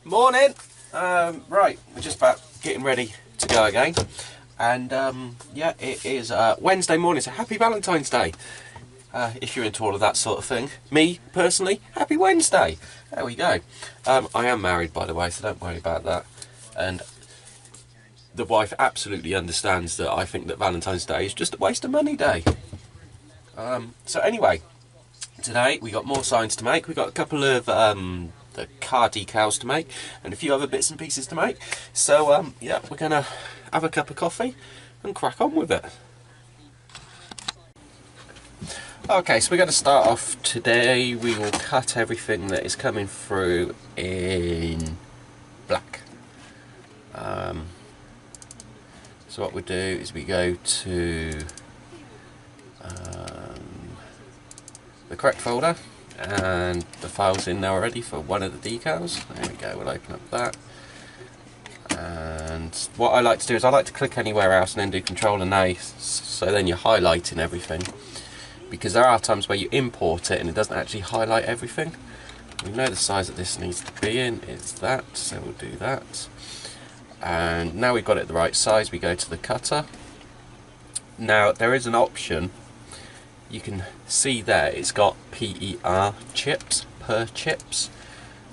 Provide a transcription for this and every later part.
Morning! Right, we're just about getting ready to go again. And yeah, it is Wednesday morning, so happy Valentine's Day. If you're into all of that sort of thing. Me, personally, happy Wednesday. There we go. I am married, by the way, so don't worry about that. And the wife absolutely understands that I think that Valentine's Day is just a waste of money day. So anyway, today we got more signs to make. We got a couple of the car decals to make and a few other bits and pieces to make. So yeah, we're gonna have a cup of coffee and crack on with it. Okay, so we're going to start off today. We will cut everything that is coming through in black. So what we do is we go to the correct folder, and the file's in there already for one of the decals. There we go, we'll open up that. And what I like to do is I like to click anywhere else and then do Control and A, so then you're highlighting everything. Because there are times where you import it and it doesn't actually highlight everything. We know the size that this needs to be in is that, so we'll do that. And now we've got it the right size, we go to the cutter. Now there is an option, you can see there it's got PER chips, per chips.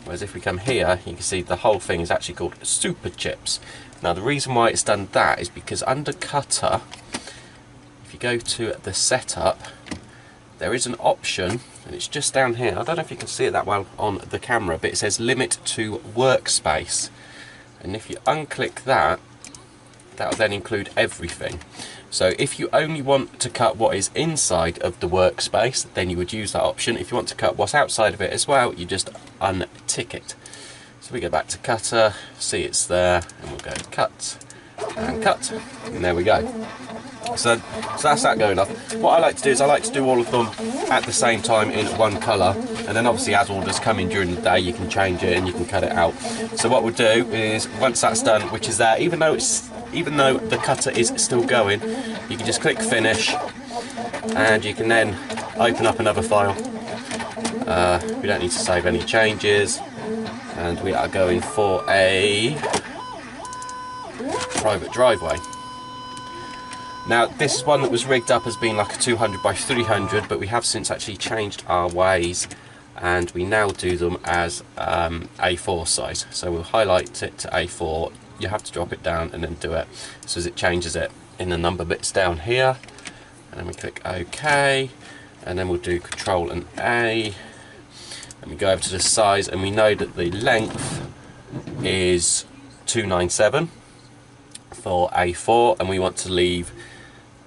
Whereas if we come here, you can see the whole thing is actually called super chips. Now the reason why it's done that is because under cutter, if you go to the setup, there is an option, and it's just down here. I don't know if you can see it that well on the camera, but it says limit to workspace. And if you unclick that, that will then include everything. So if you only want to cut what is inside of the workspace, then you would use that option. If you want to cut what's outside of it as well, you just untick it. So we go back to cutter, see it's there, and we'll go cut, and cut, and there we go. So that's that going off. What I like to do is I like to do all of them at the same time in one colour, and then obviously as orders come in during the day you can change it and you can cut it out. So what we'll do is once that's done, which is there, even though the cutter is still going, you can just click finish and you can then open up another file. We don't need to save any changes, and we are going for a private driveway. Now this is one that was rigged up as being like a 200 by 300, but we have since actually changed our ways and we now do them as A4 size. So we'll highlight it to A4, you have to drop it down and then do it so as it changes it in the number bits down here, and then we click OK, and then we'll do Control and A, and we go over to the size, and we know that the length is 297 for A4, and we want to leave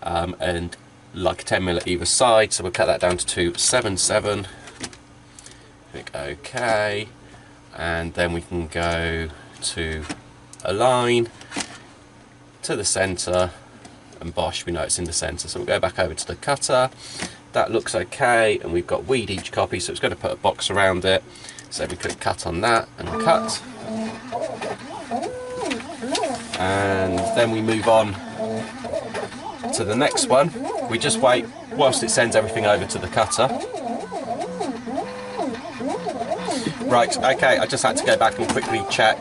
and like 10mm at either side, so we'll cut that down to 277. Click OK, and then we can go to align to the centre, and bosh, we know it's in the centre. So we'll go back over to the cutter. That looks okay, and we've got weed each copy, so it's going to put a box around it. So we click cut on that and cut, and then we move on to the next one. We just wait whilst it sends everything over to the cutter. Right, okay, I just had to go back and quickly check.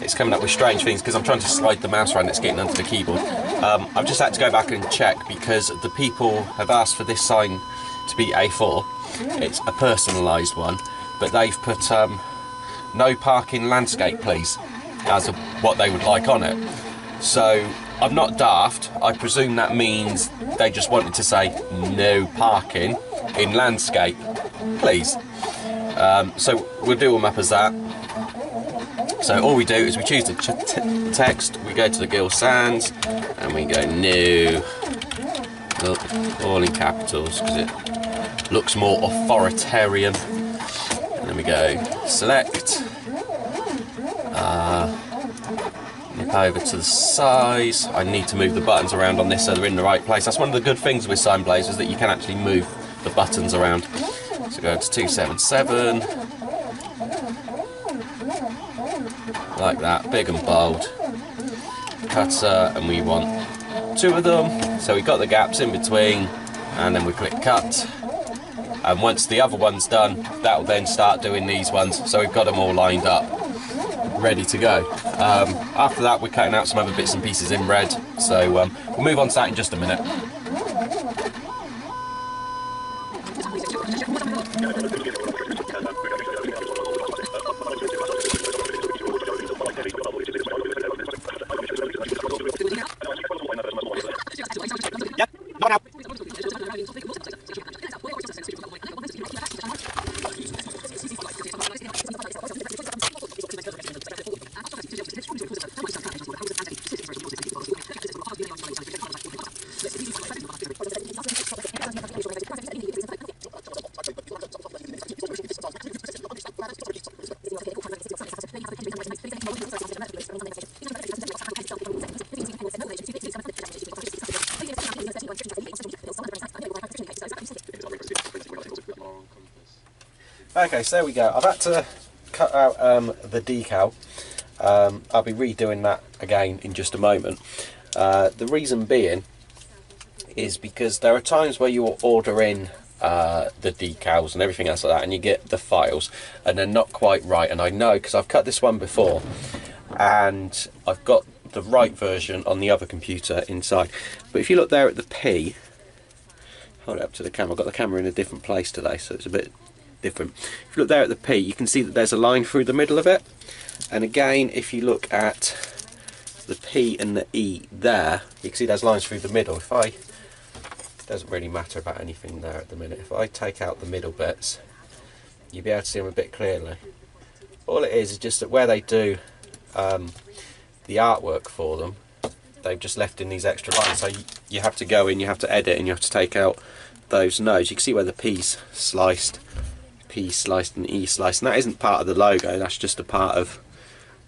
It's coming up with strange things because I'm trying to slide the mouse around, it's getting under the keyboard. I've just had to go back and check because the people have asked for this sign to be A4. It's a personalised one, but they've put no parking landscape please as what they would like on it. So I'm not daft, I presume that means they just wanted to say no parking in landscape please. So we'll do them up as that. So all we do is we choose the text, we go to the Gill Sands and we go no, all in capitals because it looks more authoritarian. And then we go select, nip over to the size. I need to move the buttons around on this so they're in the right place. That's one of the good things with Signblazer, that you can actually move the buttons around. So go to 277, like that, big and bold. Cutter, and we want two of them. So we've got the gaps in between, and then we click cut, and once the other one's done, that will then start doing these ones. So we've got them all lined up, ready to go. After that, we're cutting out some other bits and pieces in red, so we'll move on to that in just a minute. Okay, so there we go. I've had to cut out the decal. I'll be redoing that again in just a moment. The reason being is because there are times where you'll order in the decals and everything else like that, and you get the files and they're not quite right. And I know because I've cut this one before and I've got the right version on the other computer inside. But if you look there at the P, hold it up to the camera. I've got the camera in a different place today, so it's a bit different. If you look there at the P, you can see that there's a line through the middle of it. And again, if you look at the P and the E there, you can see there's lines through the middle. It doesn't really matter about anything there at the minute. If I take out the middle bits, you'll be able to see them a bit clearly. All it is just that where they do the artwork for them, they've just left in these extra lines. So you have to go in, you have to edit, and you have to take out those nodes. You can see where the P's sliced, P sliced and E sliced, and that isn't part of the logo, that's just a part of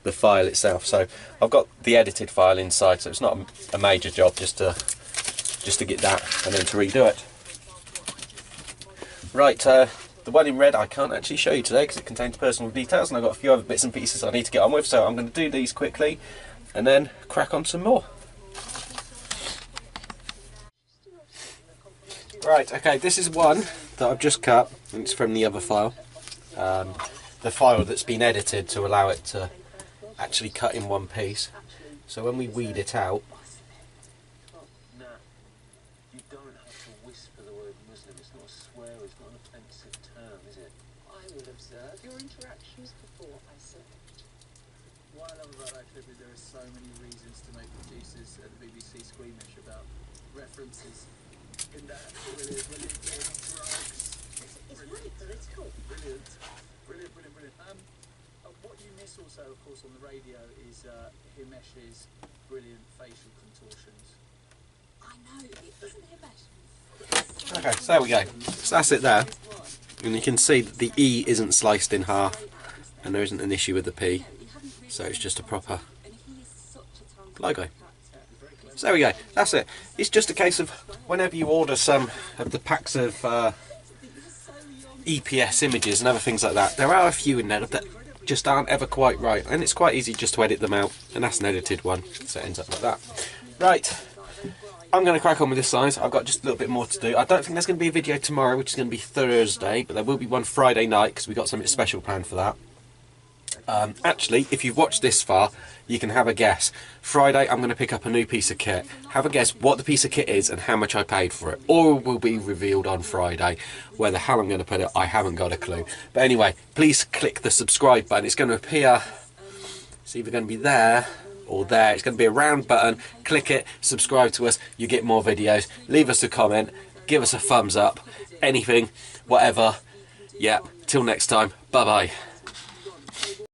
the file itself. So I've got the edited file inside, so it's not a major job just to get that and then to redo it. Right, the one in red I can't actually show you today because it contains personal details, and I've got a few other bits and pieces I need to get on with, so I'm going to do these quickly and then crack on some more. Right, okay, this is one that I've just cut, and it's from the other file. The file that's been edited to allow it to actually cut in one piece. So when we weed it out... You don't have to whisper the word Muslim, it's not a swear, it's not an offensive term, is it? I will observe your interactions before I select. What I love about that clip is there are so many reasons to make producers at the BBC squeamish about references in that. Brilliant, brilliant, brilliant, drugs. It's really political. Brilliant, brilliant, brilliant, brilliant. What you miss also, of course, on the radio is Himesh's brilliant facial contortions. I know, it isn't Himesh. Okay, so there we go. So that's it there. And you can see that the E isn't sliced in half, and there isn't an issue with the P. So it's just a proper logo. So there we go, that's it. It's just a case of whenever you order some of the packs of EPS images and other things like that, there are a few in there that just aren't ever quite right, and it's quite easy just to edit them out, and that's an edited one, so it ends up like that. Right, I'm going to crack on with this size. I've got just a little bit more to do. I don't think there's going to be a video tomorrow, which is going to be Thursday, but there will be one Friday night because we've got something special planned for that. Actually, if you've watched this far, you can have a guess. Friday, I'm going to pick up a new piece of kit. Have a guess what the piece of kit is and how much I paid for it. All will be revealed on Friday. Where the hell I'm going to put it, I haven't got a clue. But anyway, please click the subscribe button. It's going to appear, it's either going to be there or there. It's going to be a round button. Click it, subscribe to us, you get more videos. Leave us a comment, give us a thumbs up, anything, whatever. Yep, till next time, bye bye.